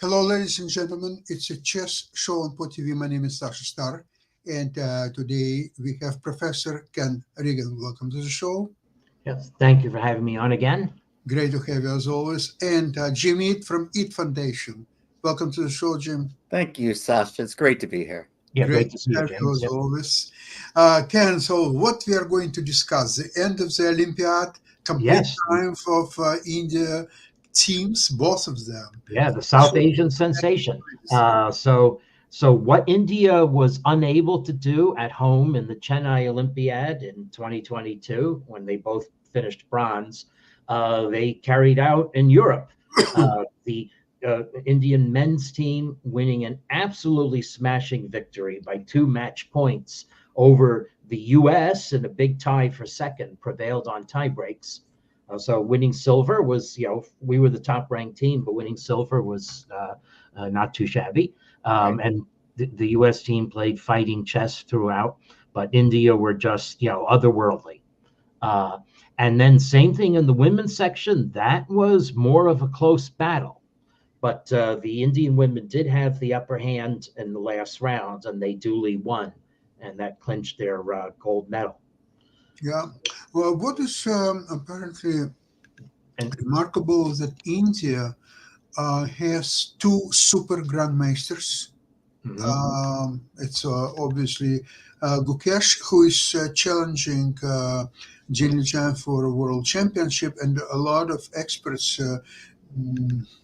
Hello, ladies and gentlemen. It's a chess show on POTV. My name is Sasha Star, and today we have Professor Ken Regan. Welcome to the show. Yes, thank you for having me on again. Great to have you as always. And Jim Eat from Eat Foundation. Welcome to the show, Jim. Thank you, Sasha. It's great to be here. Yeah, Great great to see you, have you James. as always. Ken, so what we are going to discuss, the end of the Olympiad, complete Yes. triumph of India teams, both of them. Yeah, the South Asian sensation. So what India was unable to do at home in the Chennai Olympiad in 2022, when they both finished bronze, they carried out in Europe. The Indian men's team winning an absolutely smashing victory by 2 match points over the U.S. in a big tie for second, prevailed on tie breaks. So winning silver was, we were the top ranked team, but winning silver was not too shabby. And the U.S. team played fighting chess throughout, but India were just, otherworldly. And then same thing in the women's section. That was more of a close battle. But the Indian women did have the upper hand in the last round, and they duly won, and that clinched their gold medal. Yeah. Well, what is apparently remarkable is that India has 2 super grandmasters. It's obviously Gukesh, who is challenging Jin Lijian for a world championship, and a lot of experts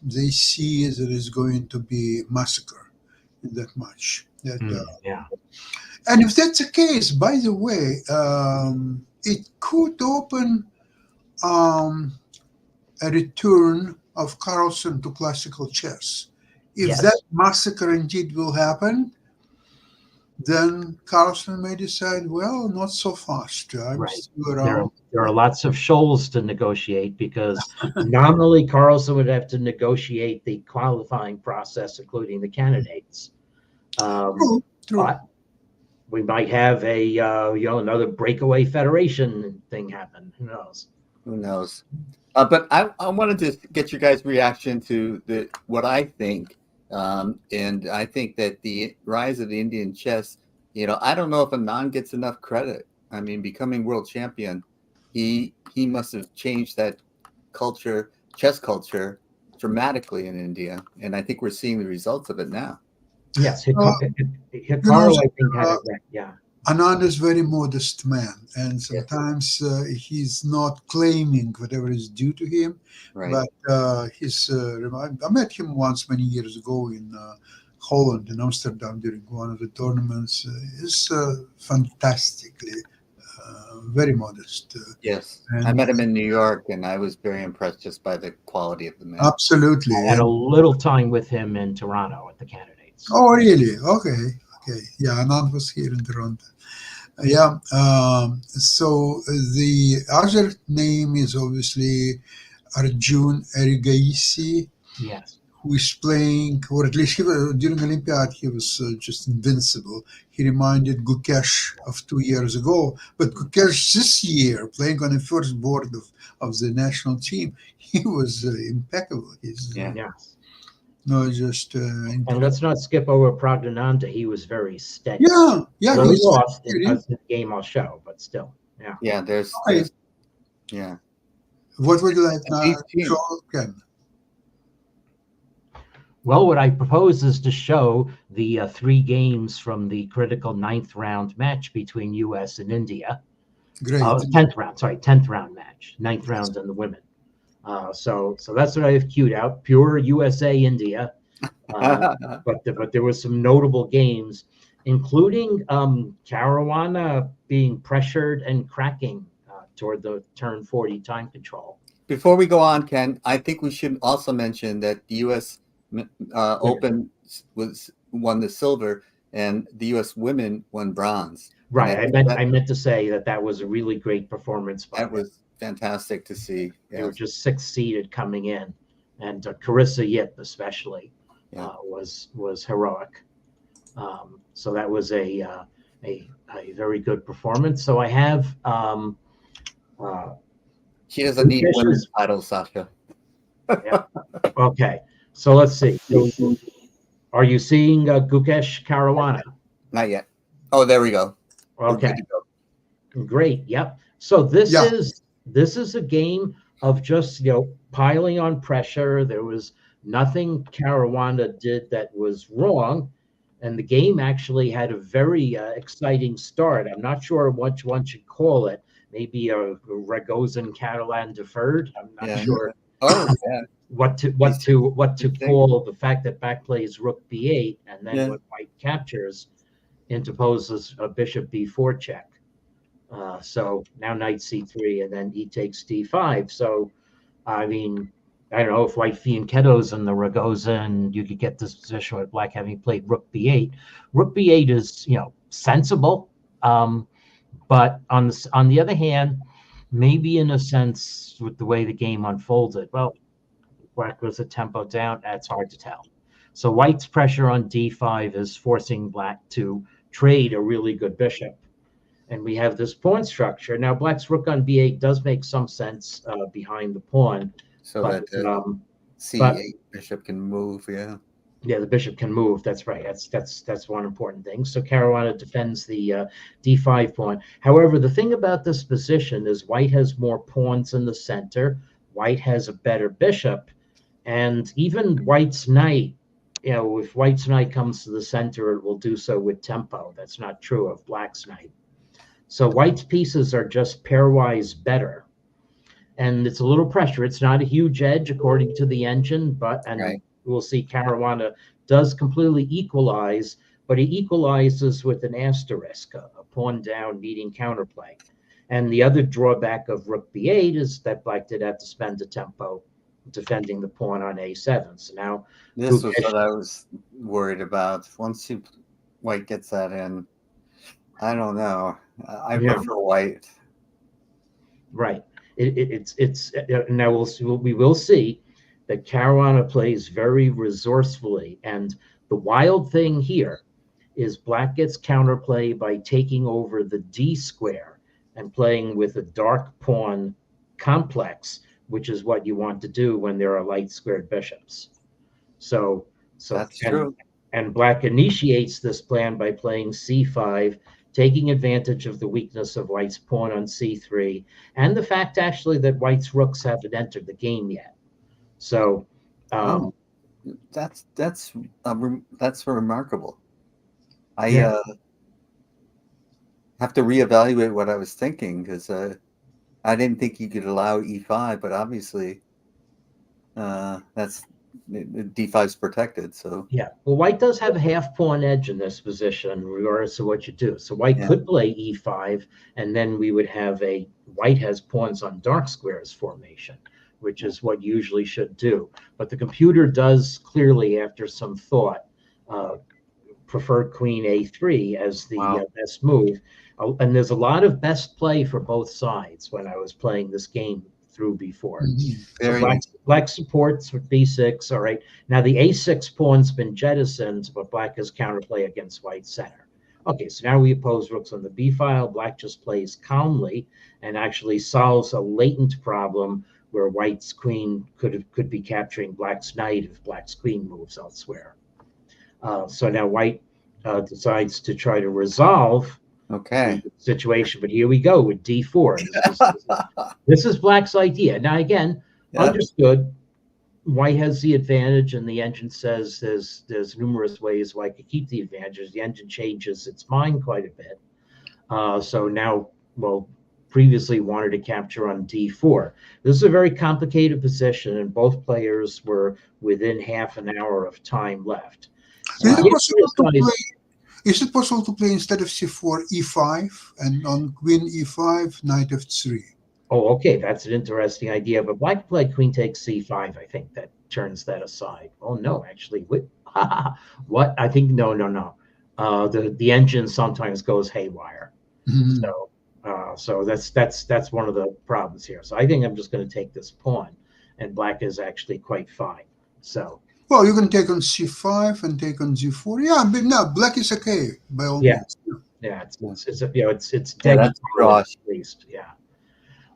they see that it's going to be massacre in that match. And if that's the case, by the way, it could open a return of Carlsen to classical chess. If that massacre indeed will happen, then Carlsen may decide, well, not so fast. There are lots of shoals to negotiate, because nominally Carlsen would have to negotiate the qualifying process, including the candidates. True. But we might have another breakaway federation thing happen. Who knows? Who knows? But I wanted to get your guys' reaction to what I think. And I think that the rise of the Indian chess, I don't know if Anand gets enough credit. I mean, becoming world champion, he must have changed that culture, chess culture, dramatically in India. And I think we're seeing the results of it now. Yes, Hikaru, I think, had it right. Yeah. Anand is a very modest man, and sometimes he's not claiming whatever is due to him. Right. But I met him once many years ago in Holland, in Amsterdam, during one of the tournaments. He's fantastically, very modest. Yes, I met him in New York, and I was very impressed just by the quality of the man. Absolutely. I had a little time with him in Toronto at the candidates. Oh, really? Okay. Yeah, Anand was here in Toronto. Yeah. So the other name is obviously Arjun Erigaisi. Yes. Who is playing, or at least during Olympiad, he was just invincible. He reminded Gukesh of 2 years ago. But Gukesh this year, playing on the first board of the national team, he was impeccable. No, just and let's not skip over Praggnanandhaa. He was very steady. Yeah. He lost in the game I'll show, but still, yeah. There's What would you like to show, Ken? Well, what I propose is to show the 3 games from the critical 9th round match between U.S. and India. Great. 10th round match, 9th round and the women. So that's what I have queued out. Pure USA India, but there was some notable games, including Caruana being pressured and cracking toward the turn 40 time control. Before we go on, Ken, I think we should also mention that the U.S. Open won the silver, and the U.S. women won bronze. Right. I meant to say that was a really great performance. That was fantastic to see. They were just 6th seeded coming in, and Carissa Yip especially was heroic. So that was a very good performance. So I have. She doesn't need women's titles, Sasha. Yeah. Okay. So let's see. So, are you seeing Gukesh Caruana? Not yet. Oh, there we go. We're Okay, good to go. great. Yep. So this Yeah. is a game of just piling on pressure. There was nothing Caruana did that was wrong, and the game actually had a very exciting start. I'm not sure what one should call it. Maybe a Ragozin Catalan deferred. I'm not Yeah. sure Oh, yeah. what to call the fact that Black plays Rook B8, and then when White captures, interposes a Bishop B4 check. So now Knight C3, and then he takes D5. So, I mean, I don't know if White fianchettos in the Ragozin, you could get this position with Black having played Rook B8. Rook B8 is sensible, but on the other hand, maybe in a sense with the way the game unfolded, well, Black was a tempo down. That's hard to tell. So White's pressure on D5 is forcing Black to trade a really good bishop. And we have this pawn structure. Now, Black's Rook on B8 does make some sense behind the pawn. So but, that C8 bishop can move, yeah. Yeah, the bishop can move. That's right. That's one important thing. So Caruana defends the D5 pawn. However, the thing about this position is White has more pawns in the center. White has a better bishop. And even White's knight, if White's knight comes to the center, it will do so with tempo. That's not true of Black's knight. So White's pieces are just pairwise better. And it's a little pressure. It's not a huge edge according to the engine, but we'll see Caruana does completely equalize, but he equalizes with an asterisk, a pawn down needing counterplay. And the other drawback of Rook B8 is that Black did have to spend a tempo defending the pawn on A7. So now this was what I was worried about. Once White gets that in, I don't know. I prefer White. Right. It's now we will see that Caruana plays very resourcefully, and the wild thing here is Black gets counterplay by taking over the D square and playing with a dark pawn complex, which is what you want to do when there are light squared bishops. So that's true. And Black initiates this plan by playing C5, taking advantage of the weakness of White's pawn on C3, and the fact actually that White's rooks haven't entered the game yet. So that's remarkable. I have to reevaluate what I was thinking, because I didn't think you could allow E5, but obviously that's D5 is protected. So yeah, well, White does have a half pawn edge in this position, regardless of what you do. So White could play E5, and then we would have White has pawns on dark squares formation, which is what you usually should do. But the computer does clearly, after some thought, prefer Queen A3 as the best move. And there's a lot of best play for both sides when I was playing this game through before. So Black supports with B6. All right. Now the A6 pawn's been jettisoned, but Black has counterplay against White's center. Okay, so now we oppose rooks on the B file. Black just plays calmly and actually solves a latent problem where White's queen could be capturing Black's knight if Black's queen moves elsewhere. So now White decides to try to resolve the situation, but here we go with D4. This is Black's idea. Now again, understood. White has the advantage, and the engine says there's numerous ways White could keep the advantage. The engine changes its mind quite a bit. So now, previously wanted to capture on D4. This is a very complicated position, and both players were within half an hour of time left. Is it possible to play instead of C4, E5, and on Queen E5, Knight F3? Oh, okay, that's an interesting idea. But Black played Queen takes C5. I think that turns that aside. Oh no, actually, what? I think no. The engine sometimes goes haywire. Mm-hmm. So that's one of the problems here. So I think I'm just going to take this pawn, and Black is actually quite fine. So. Well, you can take on C5 and take on G4. Yeah, but no, Black is okay by all means. Yeah, it's dead at least. Yeah.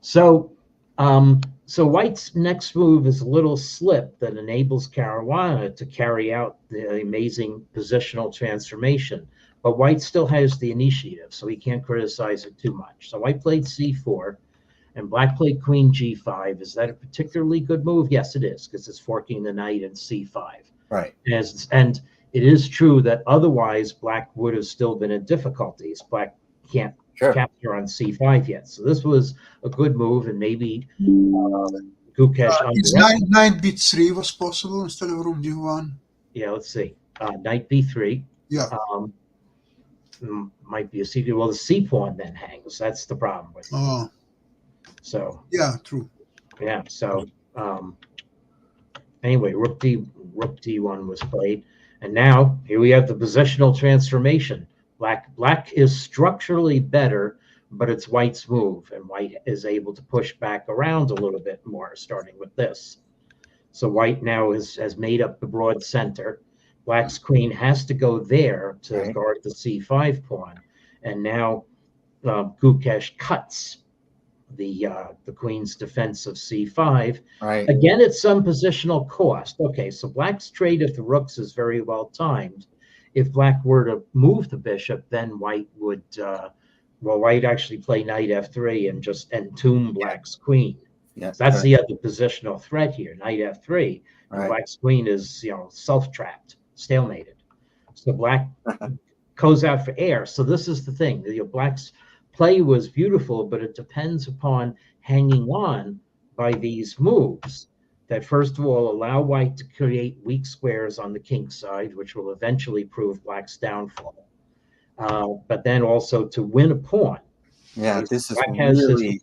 So So white's next move is a little slip that enables Caruana to carry out the amazing positional transformation. But white still has the initiative, so he can't criticize it too much. So white played c4, and black played queen g5. Is that a particularly good move? Yes, it is, because it's forking the knight in c5. Right. And it is true that otherwise black would have still been in difficulties. Black can't capture on c5 yet. So this was a good move, and maybe Gukesh Is knight b3 was possible instead of rook d1? Yeah, let's see. Knight b3. Yeah. Might be a c. Well, the c pawn then hangs. That's the problem with it. Oh. So. Yeah, true. Yeah. So anyway, rook d1 was played, and now here we have the positional transformation. Black is structurally better, but it's white's move, and white is able to push back around a little bit more, starting with this. So white now has made up the broad center. Black's queen has to go there to guard the c5 pawn, and now Gukesh cuts the queen's defense of c5. Right. Again, at some positional cost. Okay, so black's trade of the rooks is very well timed. If black were to move the bishop, then white would, white actually play knight f3 and just entomb black's queen. Yes, that's the other positional threat here, knight f3. And black's queen is, self-trapped, stalemated. So black goes out for heir. So this is the thing. Black's play was beautiful, but it depends upon hanging on by these moves that, first of all, allow white to create weak squares on the king side, which will eventually prove black's downfall. But then also to win a pawn. Yeah, this is really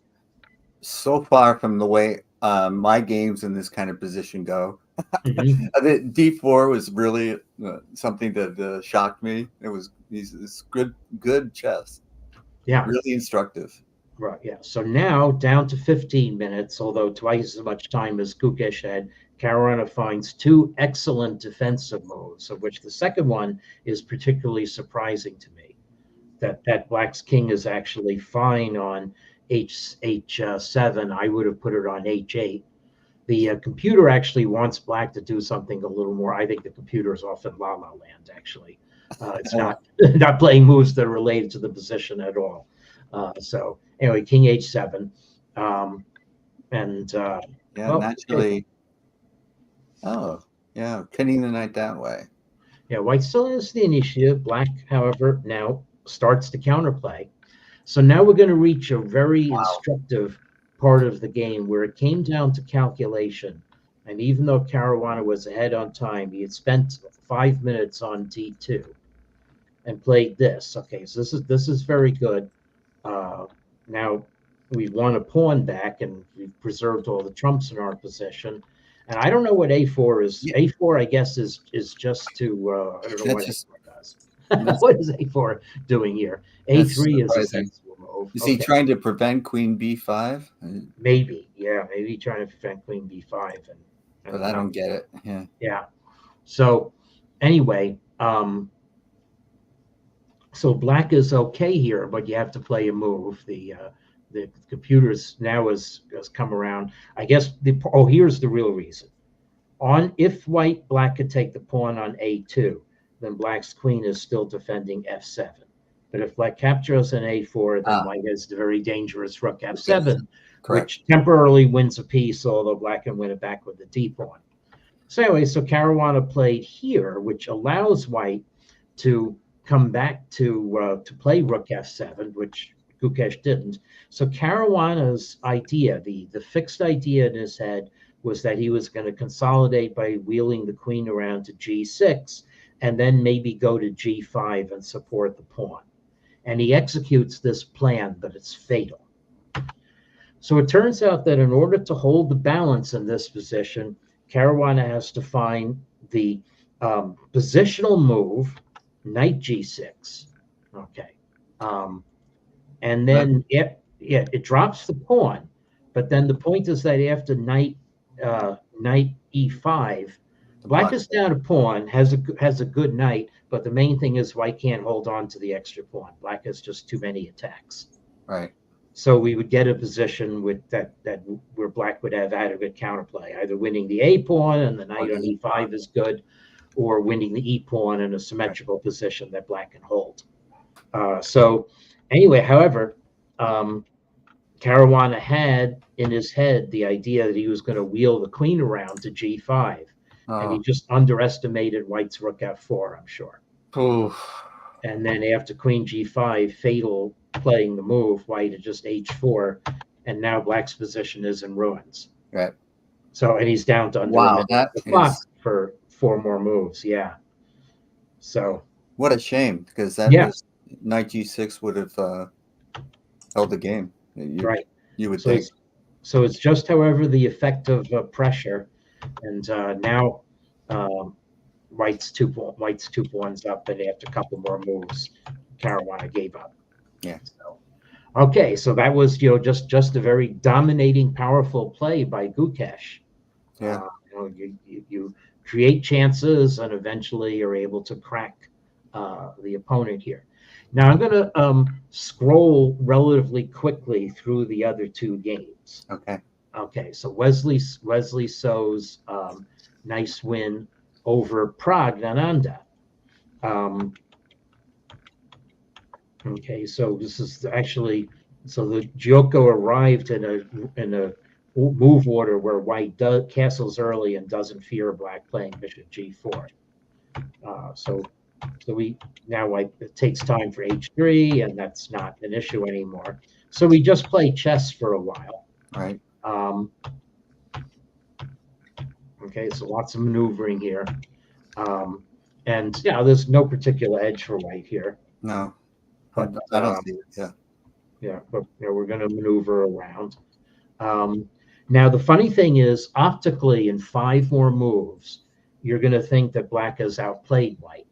so far from the way my games in this kind of position go. D4 was really something that shocked me. It's good chess. Yeah, really instructive. Right. Yeah. So now down to 15 minutes, although twice as much time as Gukesh had, Caruana finds two excellent defensive moves, of which the second one is particularly surprising to me. That black's king is actually fine on h7. I would have put it on h8. The computer actually wants black to do something a little more. I think the computer is off in La La Land, actually. It's not playing moves that are related to the position at all. So anyway, king h7. Naturally. Oh, yeah, pinning the knight that way. Yeah, white still has the initiative. Black, however, now starts to counterplay. So now we're going to reach a very instructive part of the game where it came down to calculation. And even though Caruana was ahead on time, he had spent 5 minutes on d2 and played this. Okay, so this is very good. Now we've won a pawn back, and we've preserved all the trumps in our position. And I don't know what a4 is. Yeah. A4, I guess, is just to I don't know what a4 does. What is a4 doing here? A3 is a sensible move. Is he trying to prevent queen b5? Maybe, yeah, maybe trying to prevent queen b5. But I don't get it. Yeah. Yeah. So anyway, so black is okay here, but you have to play a move. The computers now has come around. I guess here's the real reason. If black could take the pawn on a2, then black's queen is still defending f7. But if black captures an a4, then white has the very dangerous rook f7, which temporarily wins a piece, although black can win it back with the d pawn. So anyway, so Caruana played here, which allows white to come back to play rook f7, which Gukesh didn't. So Caruana's idea, the fixed idea in his head, was that he was going to consolidate by wheeling the queen around to g6 and then maybe go to g5 and support the pawn. And he executes this plan, but it's fatal. So it turns out that in order to hold the balance in this position, Caruana has to find the positional move, knight g6. Okay. And then it drops the pawn, but then the point is that after knight e5, black is down a pawn, has a good knight, but the main thing is white can't hold on to the extra pawn. Black has just too many attacks. Right. So we would get a position with that where black would have adequate counterplay, either winning the A pawn and the knight on E5 is good, or winning the E pawn in a symmetrical position that black can hold. So anyway, however, Caruana had in his head the idea that he was going to wheel the queen around to G5, and he just underestimated white's rook F4, I'm sure. And then after queen G5, fatal playing the move, white at just H4, and now black's position is in ruins. Right. So, and he's down to under a minute the clock for 4 more moves. Yeah. So. What a shame, because that was knight G6 would have held the game. You would think. So it's just, however, the effect of pressure, and now white's two pawns up, and after a couple more moves, Caruana gave up. Yeah. So, okay, so that was just a very dominating, powerful play by Gukesh. Yeah. You create chances, and eventually you're able to crack the opponent here. Now I'm going to scroll relatively quickly through the other 2 games. Okay. Okay. So Wesley So's nice win over Praggnanandhaa. Okay. So this is actually the Giocco arrived in a move order where white castles early and doesn't fear black playing bishop G4. So it takes time for H3, and that's not an issue anymore. So we just play chess for a while. Right. Okay, so lots of maneuvering here. And there's no particular edge for white here. No, but I don't see it. Yeah. Yeah, but we're going to maneuver around. Now the funny thing is, optically, in 5 more moves, you're going to think that black has outplayed white.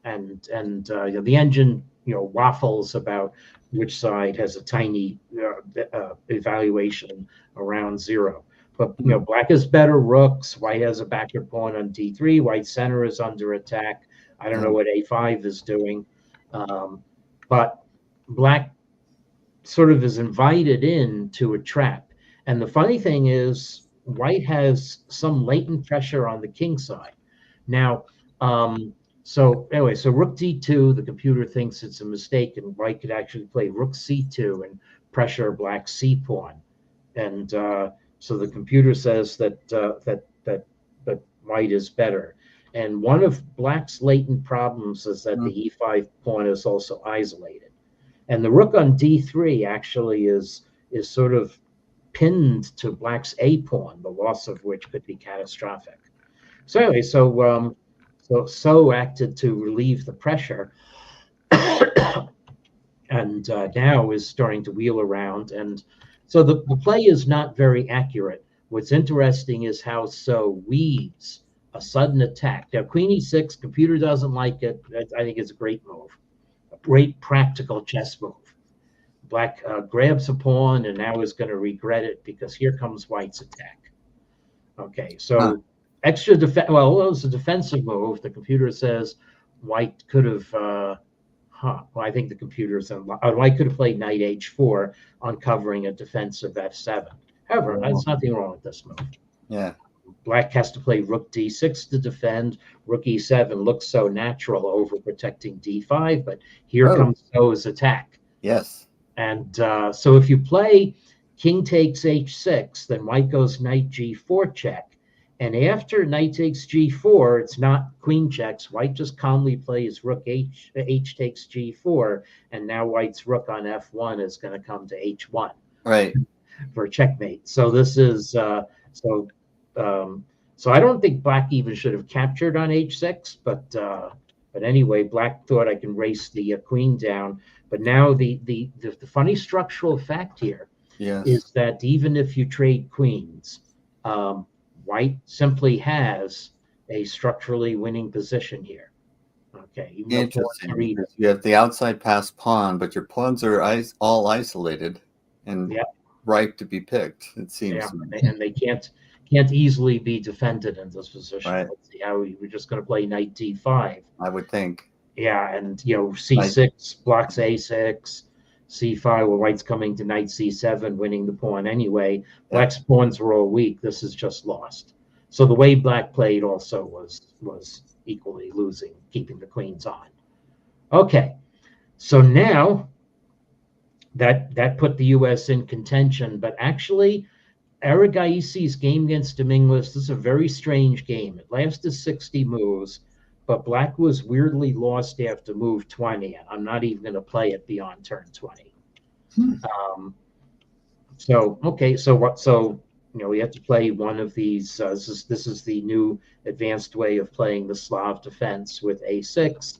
And the engine waffles about which side has a tiny evaluation around 0. But black has better rooks. White has a backward pawn on D3. White's center is under attack. I don't know what A5 is doing, but black sort of is invited into a trap. And the funny thing is, white has some latent pressure on the king side. Now. So rook D2, the computer thinks it's a mistake, and white could actually play rook C2 and pressure black's C pawn, and so the computer says that white is better. And one of black's latent problems is that the E5 pawn is also isolated, and the rook on D3 actually is sort of pinned to black's A pawn, the loss of which could be catastrophic. So anyway, So acted to relieve the pressure, and now is starting to wheel around. And so the play is not very accurate. What's interesting is how So weaves a sudden attack. Now, Queen E6, computer doesn't like it. I think it's a great move, a great practical chess move. Black grabs a pawn and now is going to regret it because here comes white's attack. Okay, so... Extra defense. Well, it was a defensive move. The computer says white could have. Well, I think the computer said white could have played knight H4, uncovering a defensive F7. However, there's nothing wrong with this move. Yeah. Black has to play rook D6 to defend. Rook E7 looks so natural over protecting D5, but here comes So's attack. Yes. And so if you play king takes H6, then white goes knight G4 check. And after knight takes G4, it's not queen checks. White just calmly plays rook H takes G4, and now white's rook on F1 is going to come to H1, right, for checkmate. So this is so I don't think black even should have captured on H6, but anyway, black thought I can race the queen down. But now the funny structural fact here is that even if you trade queens, white simply has a structurally winning position here. Okay. Interesting. You have the outside pass pawn, but your pawns are all isolated and ripe to be picked. It seems. Yeah, and they can't easily be defended in this position. Right. Let's see how we're just going to play knight D5. I would think. Yeah, and C6 blocks A6. c5, well, white's coming to knight c7, winning the pawn anyway. Black's pawns were all weak. This is just lost. So the way black played also was equally losing, keeping the queens on. Okay, so now that put the U.S. in contention, but actually Erigaisi's game against Dominguez, this is a very strange game. It lasted 60 moves, but black was weirdly lost after move 20, and I'm not even going to play it beyond turn 20. So we have to play one of these. This is the new advanced way of playing the Slav defense with a6.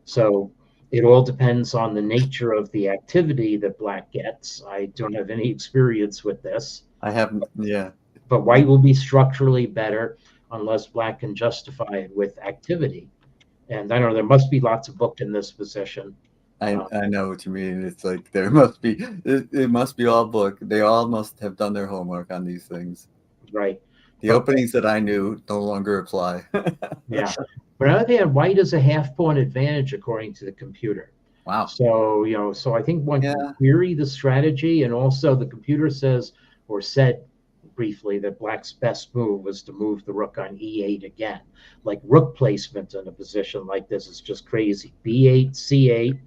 So it all depends on the nature of the activity that black gets. I don't have any experience with this. I haven't, yeah. But white will be structurally better unless black can justify it with activity. And I know there must be lots of book in this position. I know what you mean. It's like there must be, it must be all book. They all must have done their homework on these things. Right. The openings that I knew no longer apply. Yeah. But on the other hand, white has a half-pawn advantage according to the computer. Wow. So, so I think one can query the strategy, and also the computer says, or said briefly, that black's best move was to move the rook on e8 again. Like rook placement in a position like this is just crazy. b8, c8,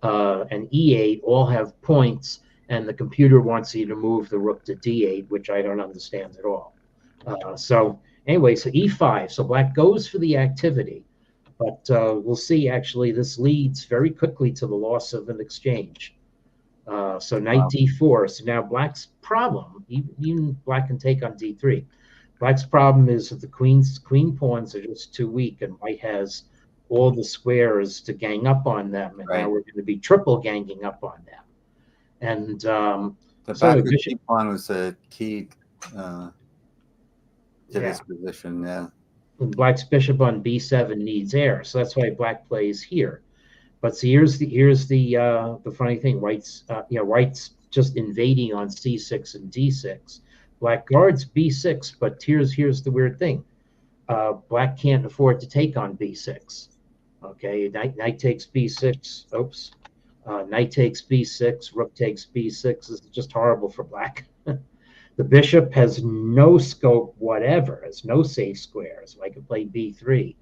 and e8 all have points, and the computer wants you to move the rook to d8, which I don't understand at all. So anyway, so e5. So black goes for the activity, but we'll see. Actually, this leads very quickly to the loss of an exchange. So knight d4. So now black's problem, even black can take on d3. Black's problem is that the queen pawns are just too weak, and white has all the squares to gang up on them, and now we're going to be triple ganging up on them. And the backward pawn was a key to this position. And black's bishop on b7 needs air, so that's why black plays here. But see, here's the funny thing. White's white's just invading on c6 and d6. Black guards b6, but here's the weird thing. Black can't afford to take on b6. Okay, knight takes b6. Oops. Knight takes b6. Rook takes b6. This is just horrible for black. The bishop has no scope whatever. Has no safe squares. So I could play b3.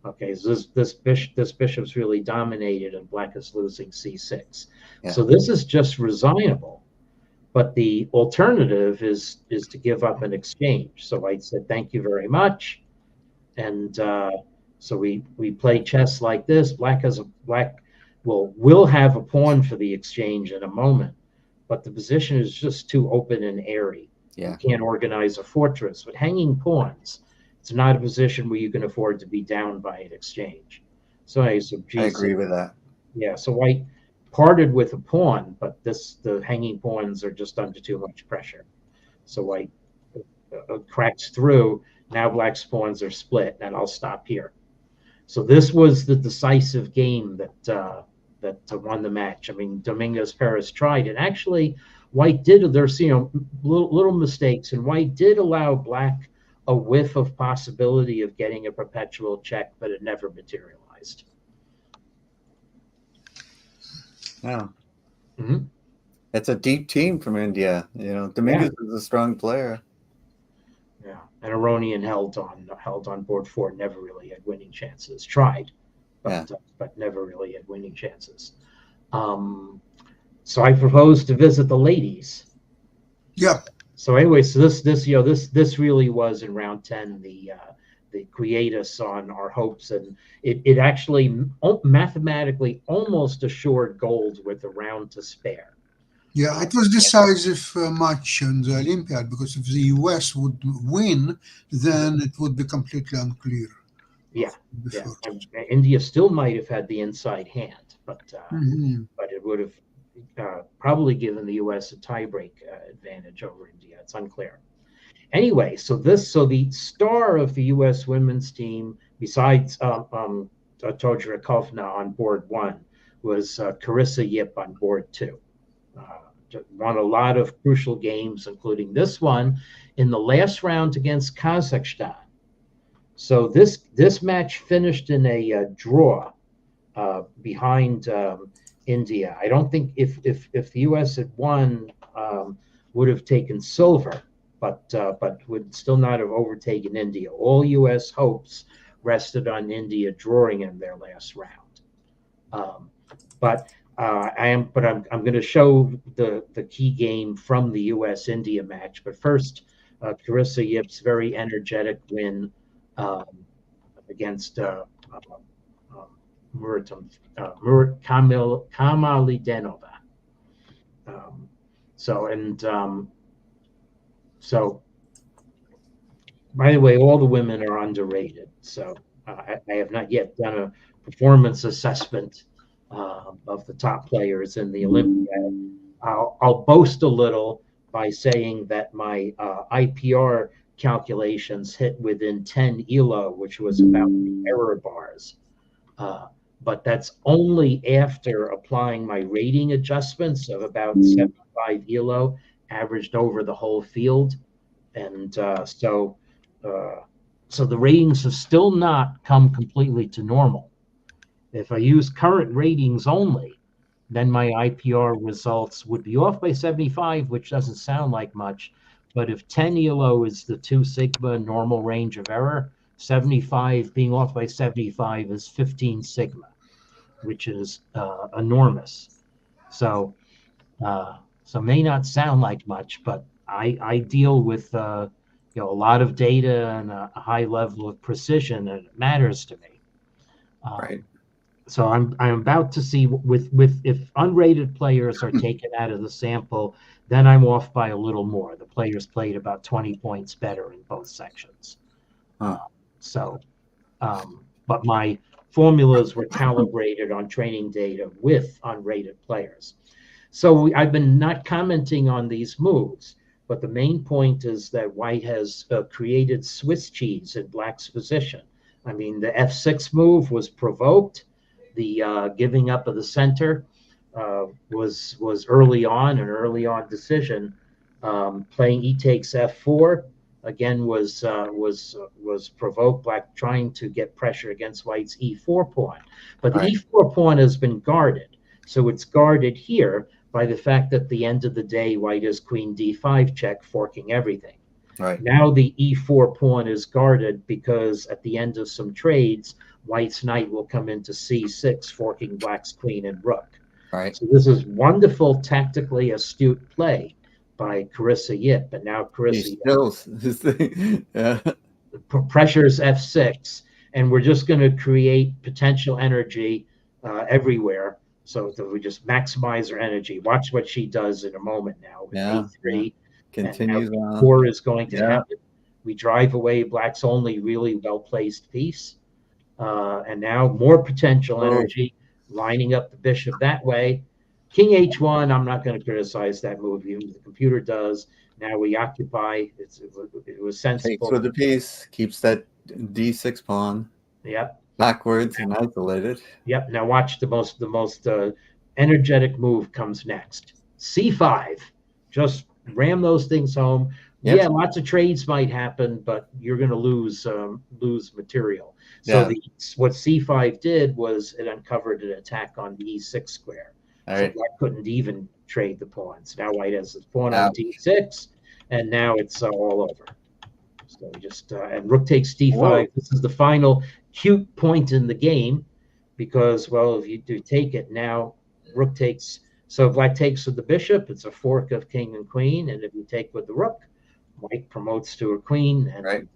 Okay, so this bishop's really dominated, and black is losing c6. So this is just resignable. But the alternative is to give up an exchange. So white said, "Thank you very much," and so we play chess like this. Black will have a pawn for the exchange in a moment, but the position is just too open and airy. You can't organize a fortress with hanging pawns. It's not a position where you can afford to be down by an exchange. So I agree with that. Yeah, so white parted with a pawn, but the hanging pawns are just under too much pressure. So white cracks through. Now black's pawns are split, and I'll stop here. So this was the decisive game that won the match. I mean, Dominguez Perez tried, and actually white did. There's little mistakes, and white did allow black a whiff of possibility of getting a perpetual check, but it never materialized. Wow. It's a deep team from India. Dominguez is a strong player. Yeah, and Aronian held on board 4, never really had winning chances. Tried, but never really had winning chances. So I proposed to visit the ladies. Yeah. So anyway, so this really was in round 10 the quietus on our hopes, and it actually mathematically almost assured gold with a round to spare. Yeah, it was decisive match in the Olympiad, because if the US would win, then it would be completely unclear. India still might have had the inside hand, but it would have probably given the US a tiebreak advantage over India. It's unclear. Anyway, so the star of the U.S. women's team, besides Todra Kovna on board 1, was Carissa Yip on board 2. Won a lot of crucial games, including this one in the last round against Kazakhstan. So this match finished in a draw behind India. I don't think if the U.S. had won, would have taken silver, but would still not have overtaken India. All U.S. hopes rested on India drawing in their last round. But I'm going to show the key game from the U.S. India match. But first, Carissa Yip's very energetic win against Kamalidenova. So, by the way, all the women are underrated. So I have not yet done a performance assessment of the top players in the Olympiad. I'll boast a little by saying that my IPR calculations hit within 10 ELO, which was about the error bars. But that's only after applying my rating adjustments of about 75 ELO, averaged over the whole field. And so the ratings have still not come completely to normal. If I use current ratings only, then my IPR results would be off by 75, which doesn't sound like much. But if 10 ELO is the 2 sigma normal range of error, 75 being off by 75 is 15 sigma, which is enormous. So may not sound like much, but I deal with a lot of data and a high level of precision, and it matters to me. Right. So I'm about to see with if unrated players are taken out of the sample, then I'm off by a little more. The players played about 20 points better in both sections. But my formulas were calibrated on training data with unrated players. So I've been not commenting on these moves, but the main point is that White has created Swiss cheese in Black's position. I mean, the F6 move was provoked. The giving up of the center was early on, an early on decision. Playing E takes F4 again was provoked. Black trying to get pressure against White's E4 pawn, but the E4 pawn has been guarded. So it's guarded here by the fact that at the end of the day, White has Queen D5 check, forking everything. Right. Now the E4 pawn is guarded because at the end of some trades, White's knight will come into C6, forking Black's queen and rook. Right. So this is wonderful, tactically astute play by Carissa Yip. But now Carissa pressures F6, and we're just going to create potential energy everywhere. So that we just maximize her energy. Watch what she does in a moment now. With A3. Continues on. 4 is going to happen. We drive away Black's only really well-placed piece. And now more potential energy, lining up the bishop that way. King H1, I'm not going to criticize that move. Even the computer does. Now we occupy. It was sensible. Takes with the piece, keeps that D6 pawn. Yep. Backwards and isolated. Yep. Now watch the most energetic move comes next. C5. Just ram those things home. Yep. Yeah, lots of trades might happen, but you're going to lose material. So what C5 did was it uncovered an attack on the E6 square. All so right. Black couldn't even trade the pawns. Now White has his pawn on D6, and now it's all over. So just and Rook takes D5. Whoa. This is the final cute point in the game because, well, if you do take it now, Rook takes. So if Black takes with the bishop, it's a fork of king and queen, and if you take with the rook, White promotes to a queen and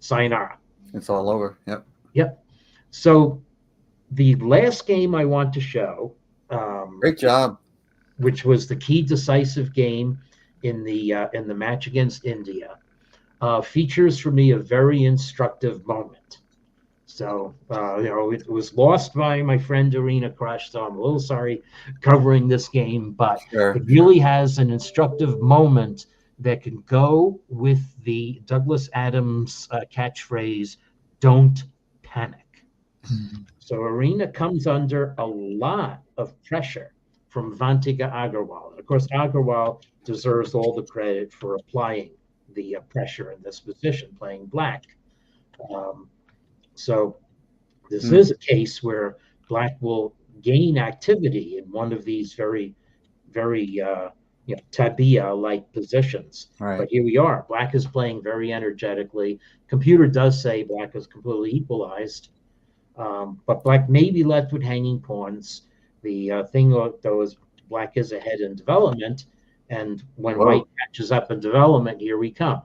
sayonara. It's all over. Yep. So the last game I want to show, great job, which was the key decisive game in the match against India, features for me a very instructive moment. So, it was lost by my friend Irina Krush, so I'm a little sorry covering this game, but it really has an instructive moment that can go with the Douglas Adams catchphrase, "Don't panic." Mm-hmm. So Irina comes under a lot of pressure from Vantika Agarwal. And of course, Agarwal deserves all the credit for applying the pressure in this position, playing Black. So this is a case where Black will gain activity in one of these very, very tabia-like positions. Right. But here we are. Black is playing very energetically. Computer does say black is completely equalized, but black may be left with hanging pawns. The thing though is black is ahead in development, and when white catches up in development, here we come.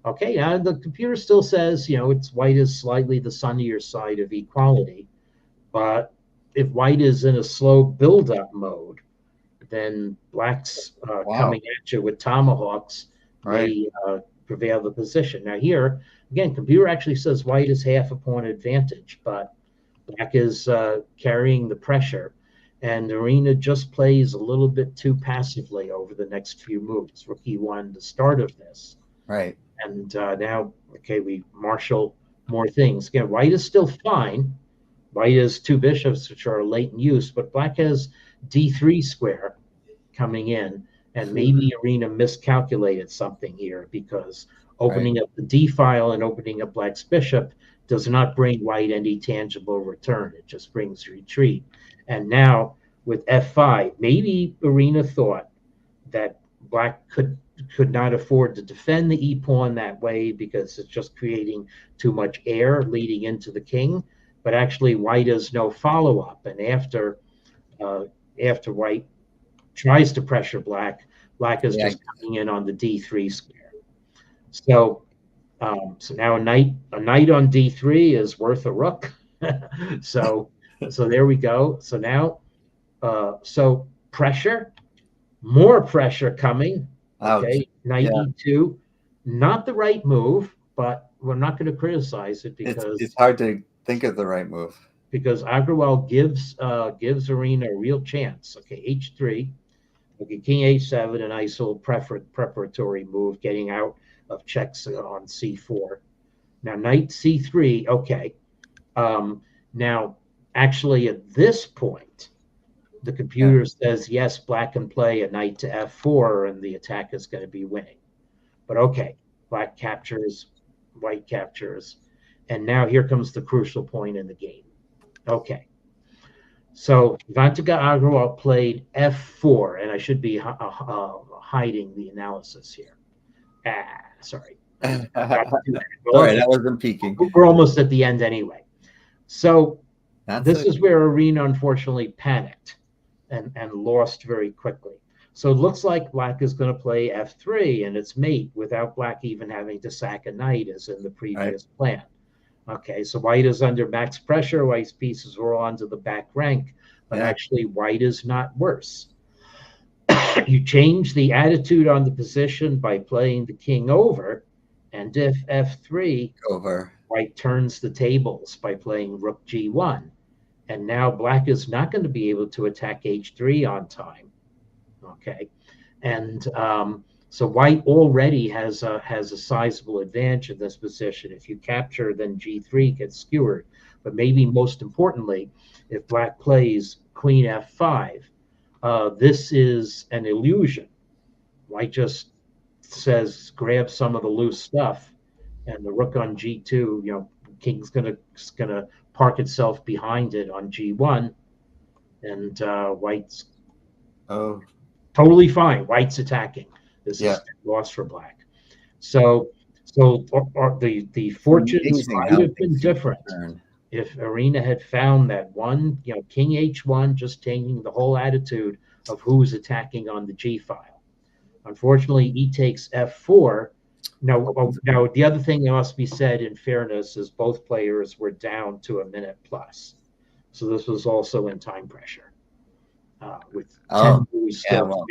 Okay, now the computer still says, it's white is slightly the sunnier side of equality, but if white is in a slow build-up mode, then black's coming at you with tomahawks may prevail the position. Now here, again, computer actually says white is half a pawn advantage, but black is carrying the pressure, and Arena just plays a little bit too passively over the next few moves. Rook E1, the start of this. Right. And now, okay, we marshal more things. Again, white is still fine. White has two bishops, which are late in use, but black has D3 square coming in, and maybe Arena miscalculated something here, because opening up the D file and opening up black's bishop does not bring white any tangible return. It just brings retreat. And now with F5, maybe Arena thought that black could not afford to defend the e-pawn that way because it's just creating too much air leading into the king. But actually, white has no follow-up. And after white tries to pressure black, black is just coming in on the D3 square. So now a knight on D3 is worth a rook. so there we go. So now, so pressure, more pressure coming. Okay, knight E2, not the right move, but we're not going to criticize it because it's hard to think of the right move. Because Agrawal gives Arena a real chance. Okay, H3. Okay, King H7, a nice little preparatory move, getting out of checks on C4. Now Knight C3. Okay. Now, actually, at this point, the computer says yes, black can play a knight to F4, and the attack is going to be winning. But okay, black captures, white captures, and now here comes the crucial point in the game. Okay, so Vantiga Agrawal played F4, and I should be hiding the analysis here. Sorry. All right, that wasn't peeking. We're almost at the end anyway. So this is where Arena unfortunately panicked and lost very quickly. So it looks like black is going to play F3 and its mate without black even having to sack a knight as in the previous plan. Okay, so white is under max pressure. White's pieces are all onto the back rank, but actually white is not worse. You change the attitude on the position by playing the king over, and if F3 over, white turns the tables by playing rook G1, and now black is not going to be able to attack H3 on time. Okay, and so white already has a sizable advantage in this position. If you capture, then G3 gets skewered. But maybe most importantly, if black plays Queen F5, this is an illusion. White just says grab some of the loose stuff, and the rook on G2, king's gonna park itself behind it on G1, and white's totally fine. White's attacking. This is a loss for black. So the fortunes might have been different if Arena had found that one, King H1, just taking the whole attitude of who's attacking on the G file. Unfortunately, E takes F4. Now, the other thing that must be said in fairness is both players were down to a minute plus. So this was also in time pressure. With 10 moves still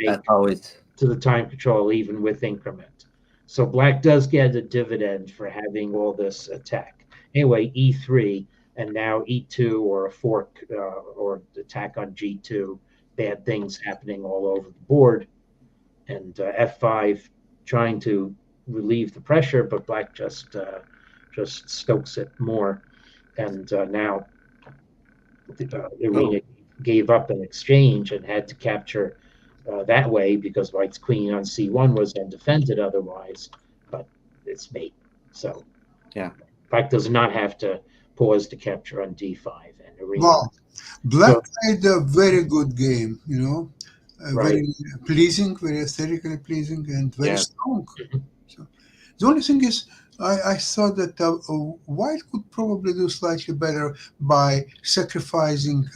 to the time control, even with increment. So black does get a dividend for having all this attack. Anyway, E3, and now E2 or a fork or attack on G2, bad things happening all over the board. And F5 trying to relieve the pressure, but black just stokes it more. And now Arena gave up an exchange and had to capture that way because white's queen on C1 was undefended otherwise, but it's mate. So black does not have to pause to capture on D5. And Arena Black So- played a very good game, Right. very pleasing, very aesthetically pleasing, and very Yeah. strong. Mhm. So the only thing is, I thought that White could probably do slightly better by sacrificing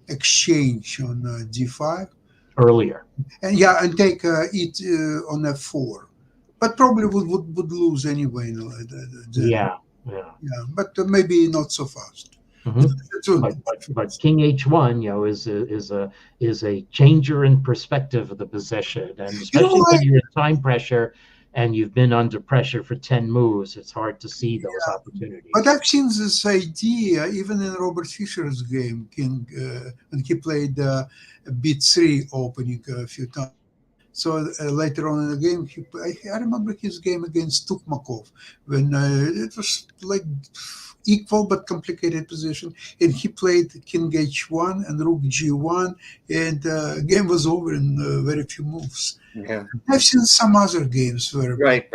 exchange on d5, Earlier. and take it on f4, but probably would lose anyway. Yeah. Yeah, but maybe not so fast. Mhm. So- But King H1, is a changer in perspective of the position, and especially when you're in time pressure and you've been under pressure for 10 moves, it's hard to see those opportunities. But I've seen this idea even in Robert Fischer's game, King, when he played B3 opening a few times. So later on in the game, I remember his game against Tukmakov when it was like equal but complicated position, and he played King H1 and Rook G1, and game was over in very few moves. Yeah. I've seen some other games where Right.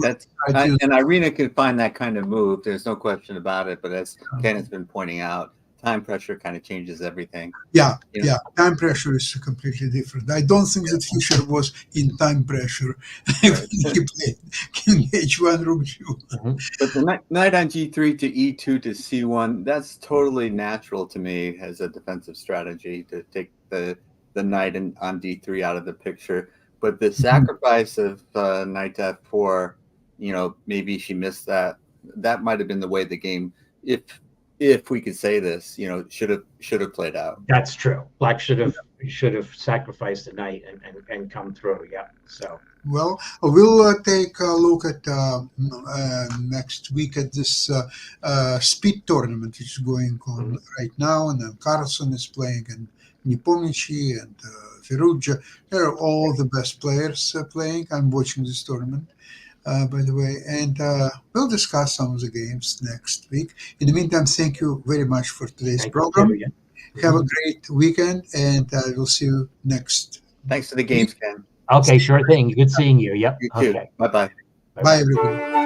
That's and Irina can find that kind of move. There's no question about it. But as Ken has been pointing out, time pressure kind of changes everything. Yeah, You know? yeah. Time pressure is completely different. I don't think that Fischer was in time pressure when he played King H1, Rook G1. But the knight on G3 to E2 to C1, that's totally natural to me as a defensive strategy to take the knight on D3 out of the picture. But the sacrifice of knight to F4, maybe she missed that. That might have been the way the game, if we could say this, should have played out. That's true. Black should have sacrificed the knight and come through. Yeah. So. Well, we'll take a look at next week at this speed tournament which is going on right now, and then Carlson is playing, and Nepomniachtchi and Ferrugia. They're all the best players playing. I'm watching this tournament, by the way, and we'll discuss some of the games next week. In the meantime, thank you very much for today's program. Have a great weekend, and we'll see you next. Thanks for the games, Ken. Okay, sure thing. Good seeing you. Yep. You too. Okay. Bye-bye. Bye, everybody.